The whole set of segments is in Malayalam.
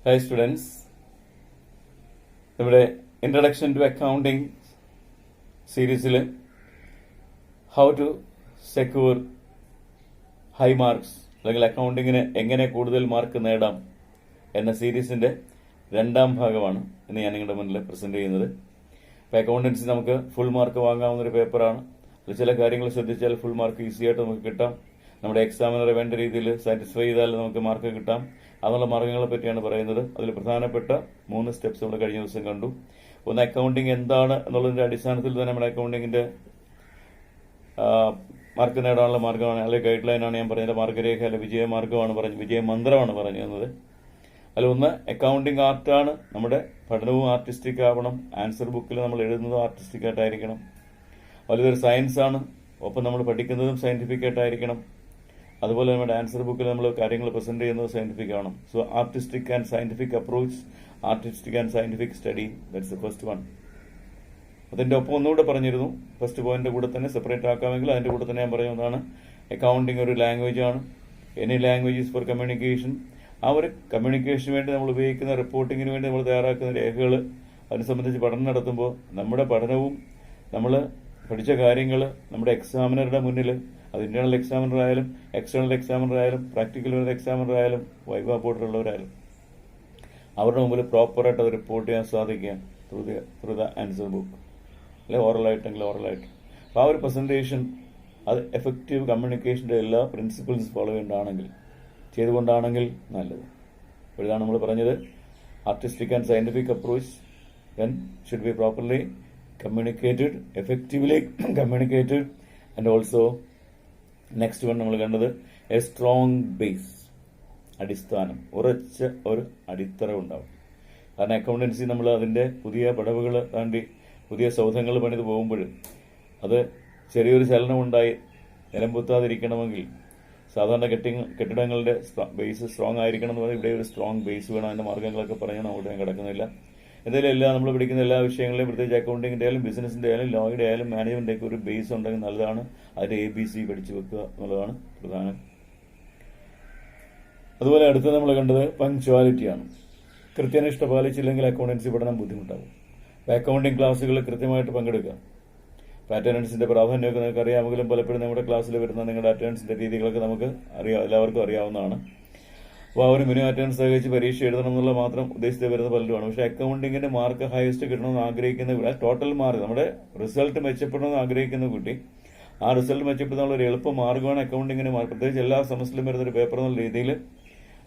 Hi students, നമ്മുടെ ഇൻട്രൊഡക്ഷൻ ടു അക്കൗണ്ടിങ് സീരീസിൽ how to secure high marks അല്ലെങ്കിൽ അക്കൗണ്ടിങ്ങിന് എങ്ങനെ കൂടുതൽ മാർക്ക് നേടാം എന്ന സീരീസിന്റെ രണ്ടാം ഭാഗമാണ് ഇന്ന് ഞാൻ നിങ്ങളുടെ മുന്നിൽ പ്രസന്റ് ചെയ്യുന്നത്. അപ്പോൾ അക്കൗണ്ടൻസി നമുക്ക് ഫുൾ മാർക്ക് വാങ്ങാവുന്ന ഒരു പേപ്പറാണ്. അതിൽ ചില കാര്യങ്ങൾ ശ്രദ്ധിച്ചാൽ ഫുൾ മാർക്ക് ഈസി ആയിട്ട് നമുക്ക് കിട്ടാം. നമ്മുടെ എക്സാമിനറെ വേണ്ട രീതിയിൽ സാറ്റിസ്ഫൈ ചെയ്താൽ നമുക്ക് മാർക്ക് കിട്ടാം. അതുള്ള മാർഗങ്ങളെ പറ്റിയാണ് പറയുന്നത്. അതിൽ പ്രധാനപ്പെട്ട 3 സ്റ്റെപ്സ് നമ്മൾ കഴിഞ്ഞ ദിവസം കണ്ടു. ഒന്ന്, അക്കൗണ്ടിങ് എന്താണ് എന്നുള്ളതിന്റെ അടിസ്ഥാനത്തിൽ തന്നെ നമ്മുടെ അക്കൗണ്ടിങ്ങിന്റെ മാർക്ക് നേടാനുള്ള മാർഗമാണ് അല്ലെങ്കിൽ ഗൈഡ് ലൈനാണ് ഞാൻ പറഞ്ഞത്. മാർഗരേഖ അല്ലെ വിജയമാർഗമാണ് പറഞ്ഞു, വിജയമന്ത്രമാണ് പറഞ്ഞു തന്നത്. അതിലൊന്ന് അക്കൗണ്ടിങ് ആർട്ടാണ്. നമ്മുടെ പഠനവും ആർട്ടിസ്റ്റിക് ആവണം. ആൻസർ ബുക്കിൽ നമ്മൾ എഴുതുന്നതും ആർട്ടിസ്റ്റിക് ആയിട്ടായിരിക്കണം. അതിലൊരു സയൻസ് ആണ്, ഒപ്പം നമ്മൾ പഠിക്കുന്നതും സയന്റിഫിക് ആയിട്ടായിരിക്കണം. അതുപോലെ നമ്മുടെ ആൻസർ ബുക്കിൽ നമ്മൾ കാര്യങ്ങൾ പ്രസന്റ് ചെയ്യുന്നത് സയന്റിഫിക് ആണ്. So artistic and scientific approach, artistic and scientific study, that's the first one. അതിന്റെ ഒപ്പം ഒന്നുകൂടെ പറഞ്ഞിരുന്നു, ഫസ്റ്റ് പോയിന്റ് കൂടെ തന്നെ സെപ്പറേറ്റ് ആക്കാമെങ്കിൽ അതിന്റെ കൂടെ തന്നെ ഞാൻ പറയുന്നതാണ് അക്കൗണ്ടിങ് ഒരു ലാംഗ്വേജ് ആണ്. Any language four communication. ആ ഒരു കമ്മ്യൂണിക്കേഷന് വേണ്ടി നമ്മൾ ഉപയോഗിക്കുന്ന റിപ്പോർട്ടിങ്ങിന് വേണ്ടി നമ്മൾ തയ്യാറാക്കുന്ന രേഖകൾ, അതിനെ സംബന്ധിച്ച് പഠനം നടത്തുമ്പോൾ നമ്മുടെ പഠനവും നമ്മൾ പഠിച്ച കാര്യങ്ങൾ നമ്മുടെ എക്സാമിനറുടെ മുന്നിൽ, അത് ഇന്റേണൽ എക്സാമിനർ ആയാലും എക്സ്റ്റേണൽ എക്സാമിനർ ആയാലും പ്രാക്ടിക്കൽ എക്സാമിനർ ആയാലും വൈവ ബോർഡിലുള്ളവരായാലും അവരുടെ മുമ്പിൽ പ്രോപ്പറായിട്ട് അത് റിപ്പോർട്ട് ചെയ്യാൻ സാധിക്കുക ത്രൂ ദ ആൻസർ ബുക്ക്, അല്ലെ ഓറലായിട്ടെങ്കിൽ ഓറലായിട്ട്. അപ്പോൾ ആ ഒരു പ്രസന്റേഷൻ അത് എഫക്റ്റീവ് കമ്മ്യൂണിക്കേഷന്റെ എല്ലാ പ്രിൻസിപ്പിൾസ് ഫോളോ ചെയ്തുകൊണ്ടാണെങ്കിൽ നല്ലത്. അപ്പോൾ ഇതാണ് നമ്മൾ പറഞ്ഞത്, artistic and scientific approach then should be properly communicated, effectively communicated, and also next one നമ്മൾ കണ്ടത് എ സ്ട്രോങ് ബേസ്, അടിസ്ഥാനം, ഉറച്ച ഒരു അടിത്തറ ഉണ്ടാവും. കാരണം അക്കൗണ്ടൻസി നമ്മൾ അതിന്റെ പുതിയ പടവുകൾ താണ്ടി പുതിയ സൗധങ്ങൾ പണിത് പോകുമ്പോൾ അത് ചെറിയൊരു ചലനം ഉണ്ടായി നിലംപൊത്താതിരിക്കണമെങ്കിൽ സാധാരണ കെട്ടിടങ്ങളുടെ ബേസ് സ്ട്രോങ് ആയിരിക്കണം എന്ന് പറഞ്ഞാൽ ഇവിടെ ഒരു സ്ട്രോങ് ബേസ് വേണം. അതിന്റെ മാർഗങ്ങളൊക്കെ പറഞ്ഞാൽ അങ്ങോട്ട് ഞാൻ കിടക്കുന്നില്ല. എന്തായാലും എല്ലാം നമ്മൾ പഠിക്കുന്ന എല്ലാ വിഷയങ്ങളിലും, പ്രത്യേകിച്ച് അക്കൗണ്ടിങ്ങിന്റെ ആയാലും ബിസിനസിന്റെ ആയാലും ലോയുടെ ആയാലും മാനേജ്മെന്റ് ഒക്കെ ഒരു ബേസ് ഉണ്ടെങ്കിൽ നല്ലതാണ്. അതിന്റെ ABC പഠിച്ചു വെക്കുക എന്നുള്ളതാണ് പ്രധാനം. അതുപോലെ അടുത്ത് നമ്മൾ കണ്ടത് പങ്ക്ച്വാലിറ്റിയാണ്. കൃത്യനിഷ്ഠ പാലിച്ചില്ലെങ്കിൽ അക്കൗണ്ടൻസി പഠനം ബുദ്ധിമുട്ടാകും. അക്കൗണ്ടിങ് ക്ലാസ്സുകൾ കൃത്യമായിട്ട് പങ്കെടുക്കുക. അറ്റൻഡൻസിന്റെ പ്രാധാന്യമൊക്കെ നിങ്ങൾക്ക് അറിയാമെങ്കിലും പലപ്പോഴും നമ്മുടെ ക്ലാസ്സിൽ വരുന്ന നിങ്ങളുടെ അറ്റൻഡൻസിന്റെ രീതികളൊക്കെ നമുക്ക് എല്ലാവർക്കും അറിയാവുന്നതാണ്. അപ്പോൾ ആ ഒരു മിനിമം അറ്റൻഡൻസ് സഹിച്ച് പരീക്ഷ എഴുതണം എന്നുള്ള മാത്രം ഉദ്ദേശിച്ച് വരുന്ന പലരുമാണ്. പക്ഷേ അക്കൗണ്ടിങ്ങിന്റെ മാർക്ക് ഹയസ്റ്റ് കിട്ടണമെന്ന് ആഗ്രഹിക്കുന്ന, ടോട്ടൽ മാർക്ക് നമ്മുടെ റിസൾട്ട് മെച്ചപ്പെടണമെന്ന് ആഗ്രഹിക്കുന്ന കുട്ടി, ആ റിസൾട്ട് മെച്ചപ്പെടുത്താനുള്ള ഒരു എളുപ്പ മാർഗ്ഗമാണ് അക്കൗണ്ടിങ്ങിന് മാർക്ക്. പ്രത്യേകിച്ച് എല്ലാ സെമസ്റ്ററിലും വരുന്ന ഒരു പേപ്പർ എന്നുള്ള രീതിയിൽ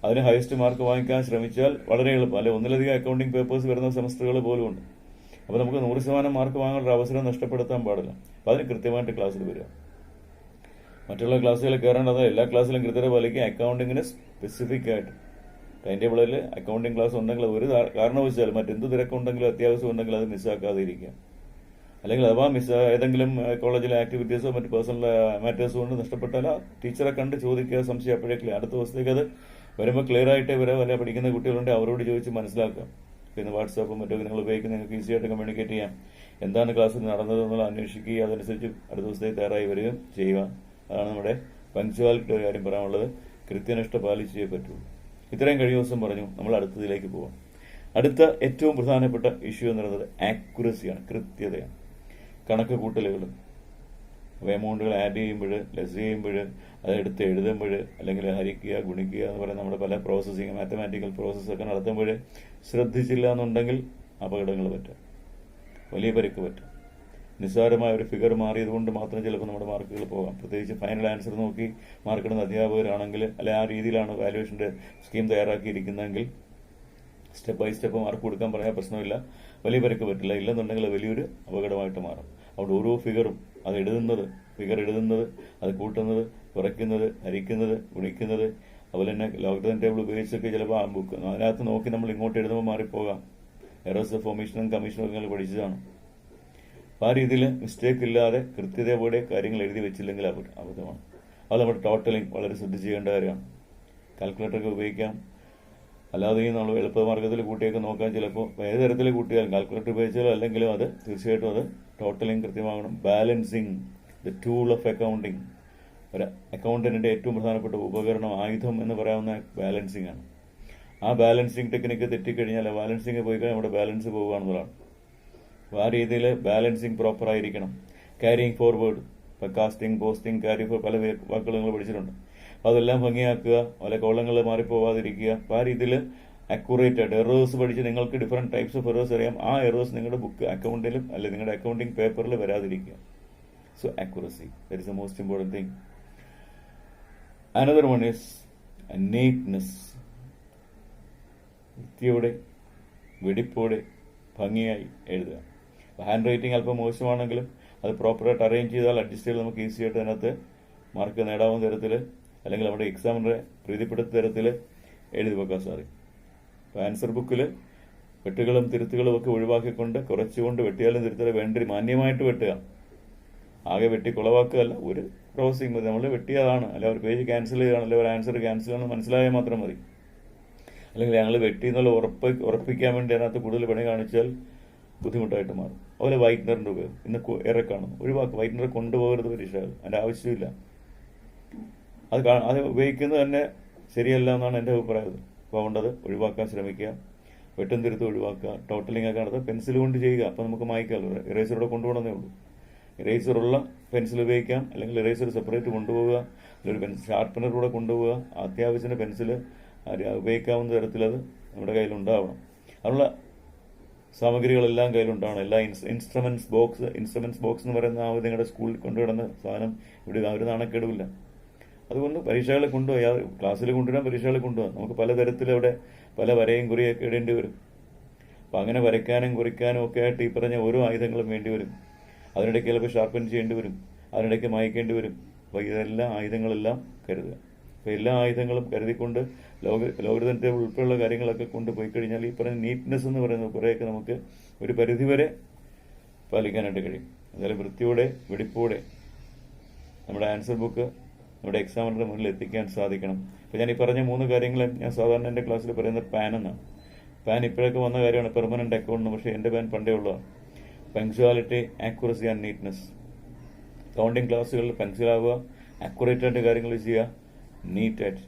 അതിന് ഹയസ്റ്റ് മാർക്ക് വാങ്ങിക്കാൻ ശ്രമിച്ചാൽ വളരെ എളുപ്പം. അല്ലെ, ഒന്നിലധികം അക്കൗണ്ടിങ് പേപ്പേഴ്സ് വരുന്ന സെമസ്റ്ററുകൾ പോലും ഉണ്ട്. അപ്പോൾ നമുക്ക് 100% മാർക്ക് വാങ്ങാനുള്ള അവസരം നഷ്ടപ്പെടുത്താൻ പാടില്ല. അപ്പോൾ അതിന് കൃത്യമായിട്ട് ക്ലാസ്സിൽ വരിക. മറ്റുള്ള ക്ലാസ്സുകളിൽ കയറേണ്ടത് എല്ലാ ക്ലാസ്സിലും കൃത്യത പാലിക്കുക. അക്കൗണ്ടിങ്ങിന് സ്പെസിഫിക് ആയിട്ട് ടൈം ടേബിളിൽ അക്കൗണ്ടിങ് ക്ലാസ് ഉണ്ടെങ്കിൽ ഒരു കാരണവശാലും മറ്റെന്ത് തിരക്കുണ്ടെങ്കിലും അത്യാവശ്യം ഉണ്ടെങ്കിൽ അത് മിസ്സാക്കാതെ ഇരിക്കുക. അല്ലെങ്കിൽ അഥവാ ഏതെങ്കിലും കോളേജിലെ ആക്ടിവിറ്റീസോ മറ്റ് പേഴ്സണൽ മാറ്റേഴ്സോ കൊണ്ട് നഷ്ടപ്പെട്ടാൽ ആ ടീച്ചറെ കണ്ട് ചോദിക്കുക, സംശയം അപ്പോഴേക്കും അടുത്ത ദിവസത്തേക്ക് അത് വരുമ്പോൾ ക്ലിയർ ആയിട്ടേ വരാം. അല്ലെ, പഠിക്കുന്ന കുട്ടികളുണ്ട് അവരോട് ചോദിച്ച് മനസ്സിലാക്കുക. പിന്നെ വാട്സാപ്പും മറ്റൊക്കെ നിങ്ങൾ ഉപയോഗിക്കുന്ന നിങ്ങൾക്ക് ഈസി ആയിട്ട് കമ്മ്യൂണിക്കേറ്റ് ചെയ്യാം. എന്താണ് ക്ലാസ്സിൽ നടന്നത് എന്നുള്ള അന്വേഷിക്കുക, അതനുസരിച്ച് അടുത്ത ദിവസത്തേക്ക് തയ്യാറായി വരികയും ചെയ്യുക. അതാണ് നമ്മുടെ പങ്ക്ച്വാലിറ്റിയുടെ കാര്യം പറയാനുള്ളത്. കൃത്യനിഷ്ഠ പാലിച്ചേ പറ്റുള്ളൂ. ഇത്രയും കഴിഞ്ഞ ദിവസം പറഞ്ഞു. നമ്മൾ അടുത്തതിലേക്ക് പോവാം. അടുത്ത ഏറ്റവും പ്രധാനപ്പെട്ട ഇഷ്യൂ എന്ന് പറയുന്നത് ആക്യുറസിയാണ്, കൃത്യതയാണ്. കണക്ക് കൂട്ടലുകൾ, അപ്പോൾ എമൗണ്ടുകൾ ആഡ് ചെയ്യുമ്പോൾ, ലെസ് ചെയ്യുമ്പോൾ, അതെടുത്ത് എഴുതുമ്പോൾ, അല്ലെങ്കിൽ ഹരിക്കുക, ഗുണിക്കുക എന്ന് പറയുന്ന നമ്മുടെ പല പ്രോസസ്സിങ്, മാത്തമാറ്റിക്കൽ പ്രോസസ്സൊക്കെ നടത്തുമ്പോൾ ശ്രദ്ധിച്ചില്ല എന്നുണ്ടെങ്കിൽ അപകടങ്ങൾ പറ്റാം, വലിയ പരിക്ക് പറ്റാം. നിസ്സാരമായ ഒരു ഫിഗർ മാറിയതുകൊണ്ട് മാത്രം ചിലപ്പോൾ നമ്മുടെ മാർക്കുകൾ പോകാം. പ്രത്യേകിച്ച് ഫൈനൽ ആൻസർ നോക്കി മാർക്കിടുന്ന അധ്യാപകരാണെങ്കിൽ, അല്ലെ ആ രീതിയിലാണ് വാല്യുവേഷന്റെ സ്കീം തയ്യാറാക്കിയിരിക്കുന്നതെങ്കിൽ സ്റ്റെപ്പ് ബൈ സ്റ്റെപ്പ് മാർക്ക് കൊടുക്കാൻ പറഞ്ഞാൽ പ്രശ്നമില്ല, വലിയ പരിക്ക് പറ്റില്ല. ഇല്ലെന്നുണ്ടെങ്കിൽ വലിയൊരു അപകടമായിട്ട് മാറും. അവിടെ ഓരോ ഫിഗറും അത് ഫിഗർ എഴുതുന്നത്, അത് കൂട്ടുന്നത്, കുറയ്ക്കുന്നത്, ഹരിക്കുന്നത്, ഗുണിക്കുന്നത്, അതുപോലെ തന്നെ ലോക്ക്ഡൌൺ ടേബിൾ ഉപയോഗിച്ചൊക്കെ ചിലപ്പോൾ ആ ബുക്ക് അതിനകത്ത് നോക്കി നമ്മൾ ഇങ്ങോട്ട് എഴുതുമ്പോൾ മാറിപ്പോകാം. എറേഴ്സ് ഓഫ് ഒമിഷനും കമ്മീഷനും ഒക്കെ നിങ്ങൾ പഠിച്ചതാണ്. ആ രീതിയിൽ മിസ്റ്റേക്ക് ഇല്ലാതെ കൃത്യതയോടെ കാര്യങ്ങൾ എഴുതി വെച്ചില്ലെങ്കിൽ അബദ്ധമാണ്. അത് നമ്മുടെ ടോട്ടലിംഗ് വളരെ ശ്രദ്ധിച്ച് ചെയ്യേണ്ട കാര്യമാണ്. കാൽക്കുലേറ്ററൊക്കെ ഉപയോഗിക്കാം, അല്ലാതെയും നമ്മൾ എളുപ്പമാർഗ്ഗത്തിൽ കൂട്ടിയൊക്കെ നോക്കാൻ ചിലപ്പോൾ ഏത് തരത്തിൽ കൂട്ടിയാലും കാൽക്കുലേറ്റർ ഉപയോഗിച്ചാലും അല്ലെങ്കിലും അത് തീർച്ചയായിട്ടും അത് ടോട്ടലിംഗ് കൃത്യമാകണം. Balancing, the tool of accounting. ഒരു അക്കൗണ്ടന്റിന്റെ ഏറ്റവും പ്രധാനപ്പെട്ട ഉപകരണം, ആയുധം എന്ന് പറയാവുന്ന ബാലൻസിങ് ആണ്. ആ ബാലൻസിങ് ടെക്നിക്ക് തെറ്റിക്കഴിഞ്ഞാൽ ബാലൻസിങ് പോയി കഴിഞ്ഞാൽ നമ്മുടെ ബാലൻസ് പോകുകയാണെന്നുള്ളതാണ്. അപ്പോൾ ആ രീതിയിൽ ബാലൻസിങ് പ്രോപ്പർ ആയിരിക്കണം. ക്യാരിങ് ഫോർവേഡ്, ഇപ്പം കാസ്റ്റിംഗ്, പോസ്റ്റിംഗ്, ക്യാരി ഫോർ പല വാക്കുകൾ നിങ്ങൾ പഠിച്ചിട്ടുണ്ട്. അപ്പോൾ അതെല്ലാം ഭംഗിയാക്കുക, പല കോളങ്ങൾ മാറിപ്പോവാതിരിക്കുക. അപ്പോൾ ആ രീതിയിൽ അക്യുറേറ്റ് ആയിട്ട് എറേഴ്സ് പഠിച്ച് നിങ്ങൾക്ക് ഡിഫറെൻറ്റ് ടൈപ്സ് ഓഫ് എറേഴ്സ് അറിയാം. ആ എറേഴ്സ് നിങ്ങളുടെ ബുക്ക് അക്കൗണ്ടിലും അല്ലെങ്കിൽ നിങ്ങളുടെ അക്കൗണ്ടിങ് പേപ്പറിൽ വരാതിരിക്കുക. So accuracy, that is the most important thing. Another one is neatness. വൃത്തിയോടെ വെടിപ്പോടെ ഭംഗിയായി എഴുതുക. ഹാൻഡ് റൈറ്റിംഗ് അല്പം മോശമാണെങ്കിലും അത് പ്രോപ്പറായിട്ട് അറേഞ്ച് ചെയ്താൽ അഡ്ജസ്റ്റ് ചെയ്ത് നമുക്ക് ഈസി ആയിട്ട് അതിനകത്ത് മാർക്ക് നേടാവുന്ന തരത്തിൽ അല്ലെങ്കിൽ നമ്മുടെ എക്സാമിനെ പ്രീതിപ്പെടുത്ത തരത്തിൽ എഴുതി വെക്കാൻ സാധിക്കും. അപ്പോൾ ആൻസർ ബുക്കിൽ വെട്ടുകളും തിരുത്തുകളും ഒക്കെ ഒഴിവാക്കിക്കൊണ്ട് കുറച്ചുകൊണ്ട് വെട്ടിയാലും തിരുത്തലും വേണ്ടി മാന്യമായിട്ട് വെട്ടുക. ആകെ വെട്ടി കുളവാക്കുകയല്ല, ഒരു ക്രോസിംഗ് മതി. നമ്മൾ വെട്ടിയതാണ്, അല്ല ഒരു പേജ് ക്യാൻസൽ ചെയ്യുകയാണ്, അല്ലെങ്കിൽ ഒരു ആൻസർ ക്യാൻസൽ ചെയ്യണമെന്ന് മനസ്സിലായാൽ മാത്രം മതി. അല്ലെങ്കിൽ ഞങ്ങൾ വെട്ടി എന്നുള്ള ഉറപ്പിക്കാൻ വേണ്ടി അതിനകത്ത് കൂടുതൽ പണി കാണിച്ചാൽ ബുദ്ധിമുട്ടായിട്ട് മാറും. അതുപോലെ വൈറ്റ്നറിൻ്റെ ഉപയോഗം ഇന്ന് ഏറെ കാണുന്നു. ഒഴിവാക്കുക. വൈറ്റ്നർ കൊണ്ടുപോകരുത് പരീക്ഷകൾ, അതിൻ്റെ ആവശ്യമില്ല. അത് ഉപയോഗിക്കുന്നത് തന്നെ ശരിയല്ല എന്നാണ് എൻ്റെ അഭിപ്രായം. അപ്പോൾ അതുകൊണ്ടത് ഒഴിവാക്കാൻ ശ്രമിക്കുക. വെട്ടും തിരുത്തും ഒഴിവാക്കുക. ടോട്ടലിംഗ് ഒക്കെ നടത്തുക. പെൻസിൽ കൊണ്ട് ചെയ്യുക. അപ്പോൾ നമുക്ക് മായ്ക്കാമല്ലോ. ഇറേസറോടെ കൊണ്ടുപോകണമെന്നേ ഉള്ളൂ. ഇറേസറുള്ള പെൻസിൽ ഉപയോഗിക്കാം, അല്ലെങ്കിൽ ഇറേസർ സെപ്പറേറ്റ് കൊണ്ടുപോവുക, അല്ലെങ്കിൽ ഒരു ഷാർപ്പനർ കൂടെ കൊണ്ടുപോവുക. അത്യാവശ്യത്തിന് പെൻസിൽ ഉപയോഗിക്കാവുന്ന തരത്തിലത് നമ്മുടെ കയ്യിലുണ്ടാവണം. അതിനുള്ള സാമഗ്രികളെല്ലാം കയ്യിലുണ്ടാവണം. എല്ലാ ഇൻസ്ട്രുമെന്റ്സ് ബോക്സ് എന്ന് പറയുന്ന ആ നിങ്ങളുടെ സ്കൂളിൽ കൊണ്ടുവിടുന്ന സാധനം ഇവിടെ ഒരു നാണക്കേടുമില്ല. അതുകൊണ്ട് പരീക്ഷകളെ കൊണ്ടുപോയി ക്ലാസ്സിൽ കൊണ്ടുവരാൻ പരീക്ഷകളെ കൊണ്ടുപോകാം. നമുക്ക് പലതരത്തിൽ അവിടെ പല വരയും കുറിയൊക്കെ ഇടേണ്ടി വരും. അപ്പം അങ്ങനെ വരയ്ക്കാനും കുറിക്കാനും ഒക്കെ ആയിട്ട് ഈ പറഞ്ഞ ഓരോ ആയുധങ്ങളും വേണ്ടി വരും. അതിനിടയ്ക്ക് ചിലപ്പോൾ ഷാർപ്പൻ ചെയ്യേണ്ടി വരും, അതിനിടയ്ക്ക് മായ്ക്കേണ്ടി വരും. അപ്പോൾ ഇതെല്ലാം ആയുധങ്ങളെല്ലാം കരുതുക. അപ്പോൾ എല്ലാ ആയുധങ്ങളും കരുതിക്കൊണ്ട് ലോകൃതത്തെ ഉൾപ്പെടെയുള്ള കാര്യങ്ങളൊക്കെ കൊണ്ടുപോയി കഴിഞ്ഞാൽ ഈ പറഞ്ഞ നീറ്റ്നെസ് എന്ന് പറയുന്നത് കുറേയൊക്കെ നമുക്ക് ഒരു പരിധിവരെ പാലിക്കാനായിട്ട് കഴിയും. എന്തായാലും വൃത്തിയോടെ വെടിപ്പോടെ നമ്മുടെ ആൻസർ ബുക്ക് നമ്മുടെ എക്സാമിനറുടെ മുന്നിൽ എത്തിക്കാൻ സാധിക്കണം. അപ്പോൾ ഞാൻ ഈ പറഞ്ഞ 3 കാര്യങ്ങളും ഞാൻ സാധാരണ എൻ്റെ ക്ലാസ്സിൽ പറയുന്നത് പാൻ എന്നാണ്. പാൻ ഇപ്പോഴൊക്കെ വന്ന കാര്യമാണ്, പെർമനന്റ് അക്കൗണ്ട്. പക്ഷേ എൻ്റെ പാൻ പണ്ടേ ഉള്ളതാണ്. Punctuality, accuracy and neatness. Accounting ക്ലാസ്സുകളിൽ പങ്ക്ച്വൽ ആവുക, ആക്യുറേറ്റ് ആയിട്ട് കാര്യങ്ങൾ ചെയ്യുക, നീറ്റായിട്ട്.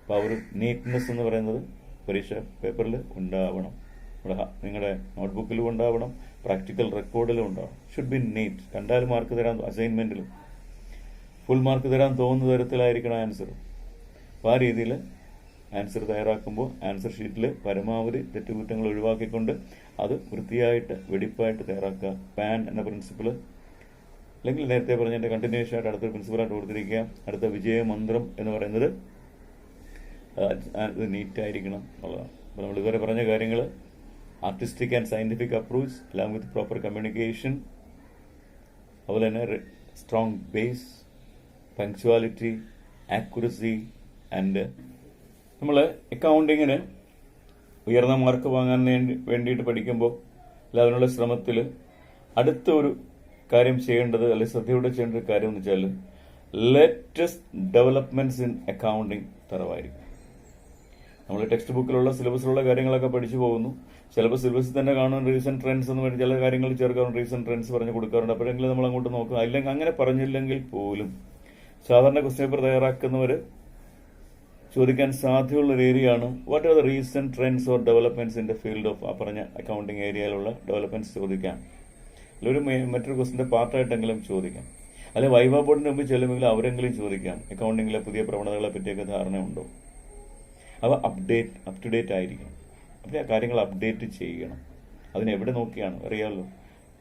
അപ്പോൾ ഒരു നീറ്റ്നെസ് എന്ന് പറയുന്നത് പരീക്ഷ പേപ്പറിൽ ഉണ്ടാവണം. നിങ്ങളുടെ നോട്ട്ബുക്കിലും ഉണ്ടാവണം, പ്രാക്ടിക്കൽ റെക്കോർഡിലും ഉണ്ടാവണം. Should be neat. കണ്ടാൽ മാർക്ക് തരാൻ, അസൈൻമെന്റിലും ഫുൾ മാർക്ക് തരാൻ തോന്നുന്ന തരത്തിലായിരിക്കണം ആൻസർ. അപ്പോൾ ആ രീതിയിൽ ആൻസർ തയ്യാറാക്കുമ്പോൾ ആൻസർ ഷീറ്റിൽ പരമാവധി തെറ്റുകുറ്റങ്ങൾ ഒഴിവാക്കിക്കൊണ്ട് അത് വൃത്തിയായിട്ട് വെടിപ്പായിട്ട് തയ്യാറാക്കുക. പാൻ എന്ന പ്രിൻസിപ്പിൾ, അല്ലെങ്കിൽ നേരത്തെ പറഞ്ഞ എൻ്റെ കണ്ടിന്യൂഷൻ ആയിട്ട് അടുത്തൊരു പ്രിൻസിപ്പളായിട്ട് കൊടുത്തിരിക്കുക. അടുത്ത വിജയമന്ത്രം എന്ന് പറയുന്നത് അത് നീറ്റായിരിക്കണം എന്നുള്ളതാണ്. അപ്പോൾ നമ്മൾ ഇതുവരെ പറഞ്ഞ കാര്യങ്ങൾ artistic and scientific approach along with proper communication, അതുപോലെ തന്നെ strong base, punctuality, accuracy and നമ്മൾ അക്കൗണ്ടിങ്ങിന് ഉയർന്ന മാർക്ക് വാങ്ങാൻ വേണ്ടിയിട്ട് പഠിക്കുമ്പോൾ അല്ല അതിനുള്ള ശ്രമത്തിൽ അടുത്തൊരു കാര്യം ചെയ്യേണ്ടത്, അല്ലെങ്കിൽ ശ്രദ്ധയോടെ ചെയ്യേണ്ട ഒരു കാര്യം എന്ന് വെച്ചാൽ ലേറ്റസ്റ്റ് ഡെവലപ്മെന്റ്സ് ഇൻ അക്കൗണ്ടിങ് തറവായിരിക്കും. നമ്മൾ ടെക്സ്റ്റ് ബുക്കിലുള്ള സിലബസിലുള്ള കാര്യങ്ങളൊക്കെ പഠിച്ചു പോകുന്നു. ചിലപ്പോൾ സിലബസിൽ തന്നെ കാണുന്ന റീസെന്റ് ട്രെൻഡ്സ് എന്ന് പറഞ്ഞാൽ ചില കാര്യങ്ങൾ ചേർക്കാറുണ്ട്, റീസെന്റ് ട്രെൻഡ്സ് പറഞ്ഞു കൊടുക്കാറുണ്ട്. അപ്പോഴെങ്കിലും നമ്മൾ അങ്ങോട്ട് നോക്കുക. അല്ലെങ്കിൽ അങ്ങനെ പറഞ്ഞില്ലെങ്കിൽ പോലും സാധാരണ ക്വസ്റ്റ്യൻ പേപ്പർ തയ്യാറാക്കുന്നവർ ചോദിക്കാൻ സാധ്യതയുള്ള ഒരു ഏരിയയാണ് what are the recent trends or developments in the field of ആ പറഞ്ഞ അക്കൗണ്ടിങ് ഏരിയയിലുള്ള ഡെവലപ്മെന്റ്സ് ചോദിക്കാം. അല്ലെങ്കിൽ മറ്റൊരു ക്വസ്റ്റിന്റെ പാർട്ടായിട്ടെങ്കിലും ചോദിക്കാം. അല്ലെങ്കിൽ വൈവ ബോർഡിന് മുമ്പ് ചെല്ലുമെങ്കിലും അവരെങ്കിലും ചോദിക്കാം അക്കൗണ്ടിങ്ങിലെ പുതിയ പ്രവണതകളെ പറ്റിയൊക്കെ ധാരണയുണ്ടോ. അവ അപ് ടു ഡേറ്റ് ആയിരിക്കണം. അപ്പോൾ ആ കാര്യങ്ങൾ അപ്ഡേറ്റ് ചെയ്യണം. അതിനെവിടെ നോക്കിയാണ് അറിയാമല്ലോ.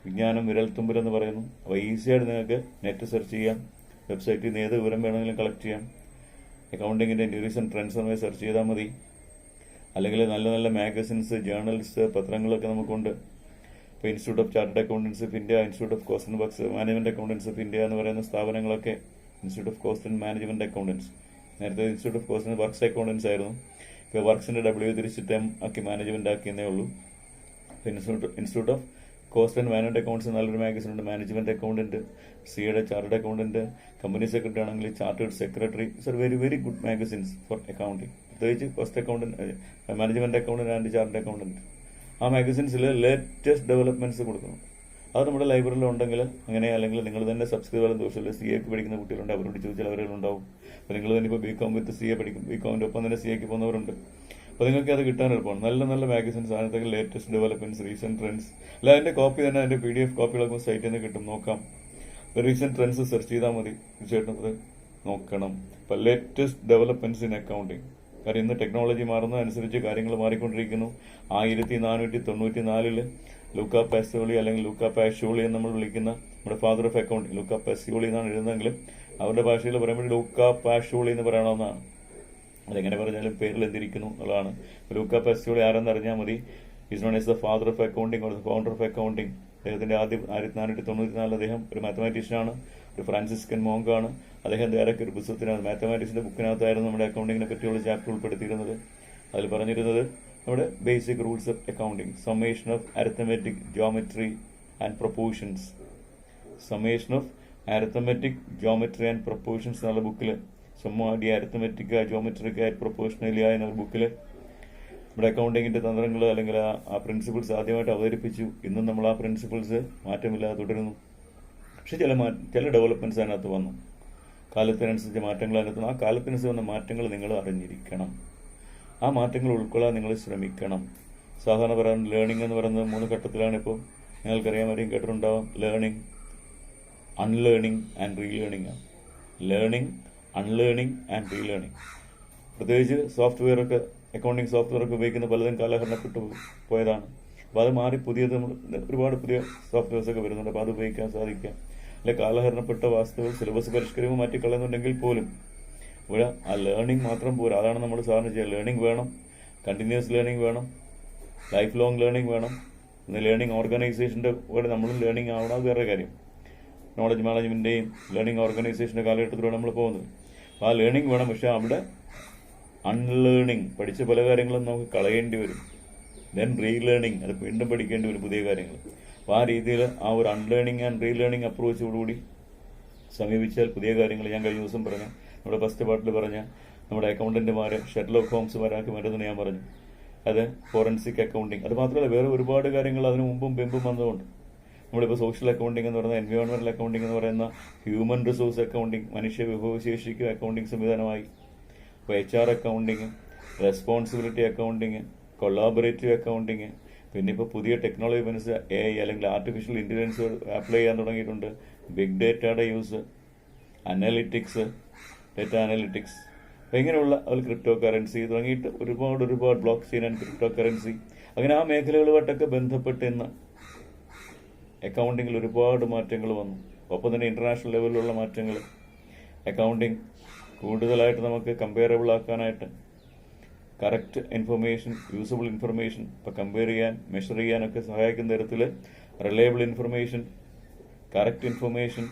വിജ്ഞാനം വിരൽത്തുമ്പിലെന്ന് പറയുന്നു. അപ്പോൾ ഈസിയായിട്ട് നിങ്ങൾക്ക് നെറ്റ് സെർച്ച് ചെയ്യാം, വെബ്സൈറ്റിൽ നിന്ന് ഏത് വിവരം വേണമെങ്കിലും കളക്ട് ചെയ്യാം. അക്കൗണ്ടിങ്ങിൻ്റെ റീസെന്റ് ട്രെൻഡ്സ് എന്ന് സെർച്ച് ചെയ്താൽ മതി. അല്ലെങ്കിൽ നല്ല നല്ല മാഗസിൻസ്, ജേർണൽസ്, പത്രങ്ങളൊക്കെ നമുക്കുണ്ട്. ഇപ്പോൾ institute of chartered accountants of India, institute of cost and works management accountants of India എന്ന് പറയുന്ന സ്ഥാപനങ്ങളൊക്കെ institute of cost and management accountants, നേരത്തെ institute of cost and works accountants ആയിരുന്നു. ഇപ്പോൾ വർക്ക്സിന്റെ തിരിച്ചിട്ട് ആക്കി മാനേജ്മെന്റ് ആക്കിയെന്നേ ഉള്ളൂ. Institute of cost and management accounts നല്ലൊരു മാഗസിൻ ഉണ്ട്. മാനേജ്മെന്റ് അക്കൗണ്ടന്റ്, സിയുടെ ചാർട്ടേഡ് അക്കൗണ്ടന്റ്, കമ്പനി സെക്രട്ടറി ആണെങ്കിൽ chartered secretary. It's very very good magazines for accounting. പ്രത്യേകിച്ച് cost accountant, management accountant and chartered accountant. ആ മാഗസിൻസിൽ ലേറ്റസ്റ്റ് ഡെവലപ്മെന്റ്സ് കൊടുക്കണം. അത് നമ്മുടെ ലൈബ്രറിയിൽ ഉണ്ടെങ്കിൽ അങ്ങനെ, അല്ലെങ്കിൽ നിങ്ങൾ തന്നെ സബ്സ്ക്രൈബ് ചെയ്യാൻ ദോഷമില്ല. CA പഠിക്കുന്ന കുട്ടികളുണ്ട്, അവരോട് ചോദിച്ചാൽ അവരുണ്ടാവും. അപ്പോൾ നിങ്ങൾ തന്നെ ഇപ്പോൾ BCom വിത്ത് CA പഠിക്കും, BComന്റെ ഒപ്പം തന്നെ CA പോകുന്നവരുണ്ട്. അപ്പോൾ നിങ്ങൾക്ക് അത് കിട്ടാൻ എളുപ്പമാണ്. നല്ല നല്ല മാഗസിൻസ്, അതിനകത്തേക്ക് ലേറ്റസ്റ്റ് ഡെവലപ്മെന്റ്സ്, റീസെന്റ് ട്രെൻഡ്സ്. അല്ല, അതിന്റെ കോപ്പി തന്നെ, അതിന്റെ PDF കോപ്പികളൊക്കെ സൈറ്റിൽ നിന്ന് കിട്ടും, നോക്കാം. റീസെന്റ് ട്രെൻഡ്സ് സെർച്ച് ചെയ്താൽ മതി, തീർച്ചയായിട്ടും അത് നോക്കണം. അപ്പോൾ ലേറ്റസ്റ്റ് ഡെവലപ്മെന്റ്സ് ഇൻ അക്കൗണ്ടിങ്. കാര്യം ഇന്ന് ടെക്നോളജി മാറുന്നതനുസരിച്ച് കാര്യങ്ങൾ മാറിക്കൊണ്ടിരിക്കുന്നു. 1494 ലൂക്ക പാസ്യോളി അല്ലെങ്കിൽ ലൂക്ക പാഷ്യോളി എന്ന് നമ്മൾ വിളിക്കുന്ന നമ്മുടെ ഫാദർ ഓഫ് അക്കൗണ്ടിങ്, ലൂക്ക പാസ്യോളി എന്നാണ് എഴുതുന്നതെങ്കിലും അവരുടെ ഭാഷയിൽ പറയുമ്പോൾ ലൂക്ക പാഷ്യോളി എന്ന് പറയണമെന്നാണ്. അതെങ്ങനെ പറഞ്ഞാലും പേരിൽ എന്തിരിക്കുന്നു എന്നുള്ളതാണ്. ലൂക്ക പാസ്യോളി ആരെന്ന് അറിഞ്ഞാൽ മതി. Is known as the father of accounting or the founder of accounting. അദ്ദേഹത്തിന്റെ ആദ്യം 1494 അദ്ദേഹം ഒരു മാത്തമാറ്റീഷ്യനാണ്, ഒരു ഫ്രാൻസിസ്കൻ മോങ്കാണ്. അദ്ദേഹം ഡയറക്റ്റ് ഒരു പുസ്തകത്തിനകത്ത്, മാത്തമാറ്റിക്സിന്റെ ബുക്കിനകത്തായിരുന്നു നമ്മുടെ അക്കൗണ്ടിങ്ങിനെ പറ്റിയുള്ള ചാപ്റ്റർ ഉൾപ്പെടുത്തിയിരുന്നത്. അതിൽ പറഞ്ഞിരുന്നത് നമ്മുടെ basic rules of accounting, summation of arithmetic geometry and proportions. Summation of arithmetic geometry and proportions എന്നുള്ള ബുക്കിൽ, സമ്മാടി അരിത്തമെറ്റിക് ജോമെട്രിക് പ്രൊപ്പോർഷണലി എന്ന ബുക്കിൽ നമ്മുടെ അക്കൗണ്ടിങ്ങിന്റെ തന്ത്രങ്ങൾ അല്ലെങ്കിൽ ആ പ്രിൻസിപ്പിൾസ് ആദ്യമായിട്ട് അവതരിപ്പിച്ചു. ഇന്നും നമ്മൾ ആ പ്രിൻസിപ്പിൾസ് മാറ്റമില്ലാതെ തുടരുന്നു. പക്ഷെ ചില ഡെവലപ്മെന്റ്സ് അതിനകത്ത് വന്നു, കാലത്തിനനുസരിച്ച് മാറ്റങ്ങൾ അതിനകത്ത്. ആ കാലത്തിനനുസരിച്ച് വന്ന മാറ്റങ്ങൾ നിങ്ങൾ അറിഞ്ഞിരിക്കണം. ആ മാറ്റങ്ങൾ ഉൾക്കൊള്ളാൻ നിങ്ങൾ ശ്രമിക്കണം. സാധാരണ പറയാൻ ലേണിംഗ് എന്ന് പറയുന്നത് 3 ഘട്ടത്തിലാണ്. ഇപ്പോൾ നിങ്ങൾക്കറിയാൻ വരെയും കേട്ടിട്ടുണ്ടാവാം. ലേണിംഗ്, അൺലേണിംഗ് ആൻഡ് റീലേണിംഗ് ആണ്. Learning, unlearning and relearning. പ്രത്യേകിച്ച് സോഫ്റ്റ്വെയർ ഒക്കെ, അക്കൗണ്ടിങ് സോഫ്റ്റ്വെയർ ഒക്കെ ഉപയോഗിക്കുന്ന പലതും കാലഹരണപ്പെട്ടു പോയതാണ്. അപ്പോൾ അത് മാറി പുതിയത് ഒരുപാട് പുതിയ സോഫ്റ്റ്വെയർസ് ഒക്കെ വരുന്നുണ്ട്. അപ്പോൾ അത് ഉപയോഗിക്കാൻ സാധിക്കാം. അല്ലെ, കാലഹരണപ്പെട്ട വാസ്തുകൾ സിലബസ് പരിഷ്കരിക്കുമ്പോൾ മാറ്റിക്കളയുന്നുണ്ടെങ്കിൽ പോലും ഇവിടെ ആ ലേണിംഗ് മാത്രം പോരാ. അതാണ് നമ്മൾ സാധാരണ ചെയ്യുക. ലേണിംഗ് വേണം, കണ്ടിന്യൂസ് ലേണിംഗ് വേണം, ലൈഫ് ലോങ് ലേണിംഗ് വേണം. ഇന്ന് ലേണിംഗ് ഓർഗനൈസേഷന്റെ കൂടെ നമ്മളും ലേണിംഗ് ആവണം, അത് വേറെ കാര്യം. നോളജ് മാനേജ്മെന്റിന്റെയും ലേണിംഗ് ഓർഗനൈസേഷന്റെ കാലഘട്ടത്തിലൂടെ നമ്മൾ പോകുന്നത്. അപ്പോൾ ആ ലേണിംഗ് വേണം. പക്ഷെ അവിടെ അൺലേണിംഗ്, പഠിച്ച പല കാര്യങ്ങളും നമുക്ക് കളയേണ്ടി വരും. ദെൻ റീലേണിംഗ്, അത് വീണ്ടും പഠിക്കേണ്ടി വരും പുതിയ കാര്യങ്ങൾ. അപ്പോൾ ആ രീതിയിൽ ആ ഒരു അൺലേണിംഗ് ആൻഡ് റീലേണിംഗ് അപ്രോച്ചോടുകൂടി സമീപിച്ചാൽ പുതിയ കാര്യങ്ങൾ, ഞാൻ കഴിഞ്ഞ ദിവസം പറഞ്ഞ നമ്മുടെ ഫസ്റ്റ് പാർട്ടിൽ പറഞ്ഞ നമ്മുടെ അക്കൗണ്ടന്റുമാരെ ഷെർലോക്ക് ഹോംസുമാരാക്കി മാറ്റുമെന്ന് ഞാൻ പറഞ്ഞു. അത് ഫോറൻസിക് അക്കൗണ്ടിങ്. അത് മാത്രമല്ല, വേറെ ഒരുപാട് കാര്യങ്ങൾ അതിന് മുമ്പും പിമ്പും വന്നതുകൊണ്ട്. നമ്മളിപ്പോൾ സോഷ്യൽ അക്കൗണ്ടിങ് എന്ന് പറയുന്ന, എൻവയോൺമെന്റൽ അക്കൗണ്ടിങ് എന്ന് പറയുന്ന, ഹ്യൂമൻ റിസോഴ്സ് അക്കൗണ്ടിങ്, മനുഷ്യ വിഭവശേഷിക്ക് അക്കൗണ്ടിങ് സംവിധാനമായി. ഇപ്പോൾ HR accounting, responsibility accounting, collaborative accounting, പിന്നെ ഇപ്പോൾ പുതിയ ടെക്നോളജി മനസ്സിൽ AI അല്ലെങ്കിൽ ആർട്ടിഫിഷ്യൽ ഇന്റലിജൻസ് അപ്ലൈ ചെയ്യാൻ തുടങ്ങിയിട്ടുണ്ട്. ബിഗ് ഡേറ്റയുടെ യൂസ്, അനലിറ്റിക്സ്, ഡേറ്റ അനലിറ്റിക്സ്, അപ്പോൾ ഇങ്ങനെയുള്ള ക്രിപ്റ്റോ കറൻസി തുടങ്ങിയിട്ട് ഒരുപാട് block chain and crypto currency, അങ്ങനെ ആ മേഖലകളുമായിട്ടൊക്കെ ബന്ധപ്പെട്ട് ഇന്ന് അക്കൗണ്ടിങ്ങിൽ ഒരുപാട് മാറ്റങ്ങൾ വന്നു. ഒപ്പം തന്നെ ഇന്റർനാഷണൽ ലെവലിലുള്ള മാറ്റങ്ങൾ. അക്കൗണ്ടിങ് കൂടുതലായിട്ട് നമുക്ക് കമ്പയറബിൾ ആക്കാനായിട്ട് കറക്റ്റ് ഇൻഫർമേഷൻ, യൂസബിൾ ഇൻഫർമേഷൻ ഇപ്പോൾ കമ്പയർ ചെയ്യാൻ, മെഷർ ചെയ്യാനൊക്കെ സഹായിക്കുന്ന തരത്തിൽ reliable information, correct information,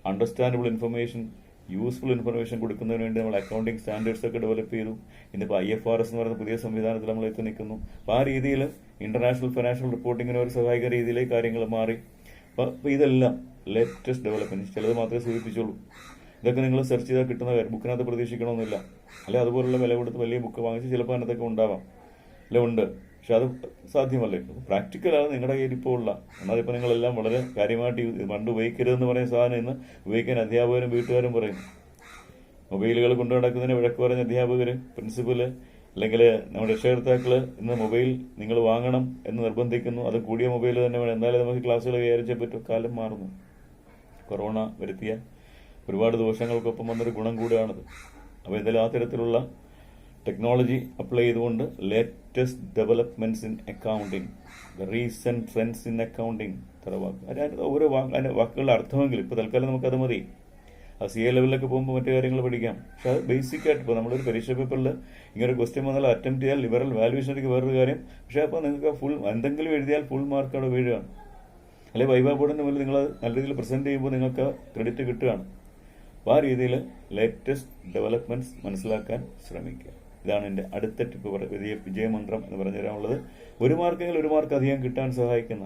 understandable information, useful information കൊടുക്കുന്നതിന് വേണ്ടി നമ്മൾ അക്കൗണ്ടിങ് സ്റ്റാൻഡേർഡ്സ് ഒക്കെ ഡെവലപ്പ് ചെയ്തു. ഇന്നിപ്പോൾ IFRS എന്ന് പറയുന്ന പുതിയ സംവിധാനത്തിൽ നമ്മൾ എത്തി നിൽക്കുന്നു. അപ്പോൾ ആ രീതിയിൽ ഇന്റർനാഷണൽ ഫിനാൻഷ്യൽ റിപ്പോർട്ടിങ്ങിന് ഒരു സഹായക രീതിയിലേക്ക് കാര്യങ്ങൾ മാറി. അപ്പോൾ ഇതെല്ലാം ലേറ്റസ്റ്റ് ഡെവലപ്മെന്റ്. ചിലത് മാത്രമേ സൂചിപ്പിച്ചുള്ളൂ. ഇതൊക്കെ നിങ്ങൾ സെർച്ച് ചെയ്താൽ കിട്ടുന്ന കാര്യം, ബുക്കിനകത്ത് പ്രതീക്ഷിക്കണമെന്നില്ല. അല്ലെ അതുപോലുള്ള വില കൊടുത്ത് വലിയ ബുക്ക് വാങ്ങിച്ച് ചിലപ്പോൾ അതിനകത്തൊക്കെ ഉണ്ടാവാം, അല്ലെ ഉണ്ട്. പക്ഷെ അത് സാധ്യമല്ലേ. പ്രാക്ടിക്കലാണ് നിങ്ങളുടെ കയ്യിൽ ഇപ്പോൾ ഉള്ള. എന്നാൽ ഇപ്പോൾ നിങ്ങളെല്ലാം വളരെ കാര്യമായിട്ട് പണ്ട് ഉപയോഗിക്കരുതെന്ന് പറയുന്ന സാധനം ഇന്ന് ഉപയോഗിക്കാൻ അധ്യാപകരും വീട്ടുകാരും പറയും. മൊബൈലുകൾ കൊണ്ടു നടക്കുന്നതിന് വഴക്ക് പറഞ്ഞ അധ്യാപകർ, പ്രിൻസിപ്പല് അല്ലെങ്കിൽ നമ്മുടെ രക്ഷകർത്താക്കള് ഇന്ന് മൊബൈൽ നിങ്ങൾ വാങ്ങണം എന്ന് നിർബന്ധിക്കുന്നു. അത് കൂടിയ മൊബൈൽ തന്നെ വേണം, എന്നാലും നമുക്ക് ക്ലാസ്സുകൾ കൈകാര്യം പറ്റും. കാലം മാറുന്നു. കൊറോണ വരുത്തിയ ഒരുപാട് ദോഷങ്ങൾക്കൊപ്പം വന്നൊരു ഗുണം കൂടിയാണത്. അപ്പോൾ എന്തായാലും ആ തരത്തിലുള്ള ടെക്നോളജി അപ്ലൈ ചെയ്തുകൊണ്ട് latest developments in accounting, the recent trends in accounting, അതിനകത്ത് ഓരോ വാക്കുകളുടെ അർത്ഥമെങ്കിലും ഇപ്പോൾ തൽക്കാലം നമുക്കത് മതി. ആ CA ലെവലിലൊക്കെ പോകുമ്പോൾ മറ്റു കാര്യങ്ങൾ പഠിക്കാം. പക്ഷെ അത് ബേസിക് ആയിട്ട് ഇപ്പോൾ നമ്മളൊരു പരീക്ഷ പേപ്പറിൽ ഇങ്ങനെ ഒരു ക്വസ്റ്റ്യൻ വന്നാൽ അറ്റംപ്റ്റ് ചെയ്യാൻ ലിബറൽ വാല്യൂഷനൊക്കെ വേറൊരു കാര്യം. പക്ഷെ അപ്പോൾ നിങ്ങൾക്ക് ഫുൾ എന്തെങ്കിലും എഴുതിയാൽ ഫുൾ മാർക്ക് അവിടെ വീഴുകയാണ്. അല്ലെങ്കിൽ വൈവ ബോർഡിന്റെ മുന്നിൽ നിങ്ങൾ നല്ല രീതിയിൽ പ്രസന്റ് ചെയ്യുമ്പോൾ നിങ്ങൾക്ക് ക്രെഡിറ്റ് കിട്ടുകയാണ്. അപ്പോൾ ആ രീതിയിൽ ലേറ്റസ്റ്റ് ഡെവലപ്മെന്റ്സ് മനസ്സിലാക്കാൻ ശ്രമിക്കുക. ഇതാണ് എൻ്റെ അടുത്ത ടിപ്പ്, വിജയമന്ത്രം എന്ന് പറഞ്ഞു തരാനുള്ളത്. ഒരു മാർക്കെങ്കിലും ഒരു മാർക്ക് അധികം കിട്ടാൻ സഹായിക്കുന്ന,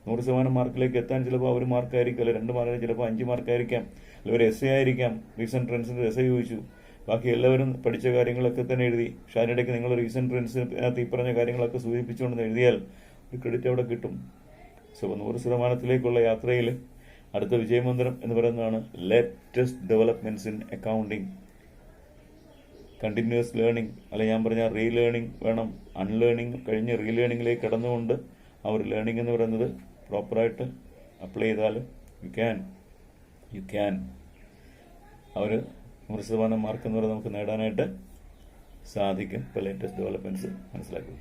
100% മാർക്കിലേക്ക് എത്താൻ ചിലപ്പോൾ ഒരു മാർക്കായിരിക്കും, അല്ലെങ്കിൽ 2 മാർക്ക്, ചിലപ്പോൾ 5 മാർക്കായിരിക്കാം, അല്ലെങ്കിൽ ഒരു essay ആയിരിക്കാം. റീസെന്റ് ട്രെൻഡ്സിന്റെ essay ചോദിച്ചു, ബാക്കി എല്ലാവരും പഠിച്ച കാര്യങ്ങളൊക്കെ തന്നെ എഴുതി. പക്ഷെ അതിനിടയ്ക്ക് നിങ്ങൾ റീസെന്റ് ട്രെൻഡ്സിനകത്ത് ഈ പറഞ്ഞ കാര്യങ്ങളൊക്കെ സൂചിപ്പിച്ചുകൊണ്ടെന്ന് എഴുതിയാൽ ഒരു ക്രെഡിറ്റ് അവിടെ കിട്ടും. സോ 100% യാത്രയിൽ അടുത്ത വിജയമന്ത്രം എന്ന് പറയുന്നതാണ് latest developments in accounting. Continuous learning, അല്ലെ ഞാൻ പറഞ്ഞ റീലേണിംഗ് വേണം. അൺലേണിംഗ് കഴിഞ്ഞ് റീലേണിംഗിലേക്ക് കടന്നുകൊണ്ട് ആ ഒരു ലേണിംഗ് എന്ന് പറയുന്നത് പ്രോപ്പറായിട്ട് അപ്ലൈ ചെയ്താൽ യു ക്യാൻ ആ ഒരു 100% മാർക്ക് എന്ന് പറയുന്നത് നമുക്ക് നേടാനായിട്ട് സാധിക്കും. ഇപ്പോൾ ലേറ്റസ്റ്റ് ഡെവലപ്മെന്റ്സ് മനസ്സിലാക്കുക.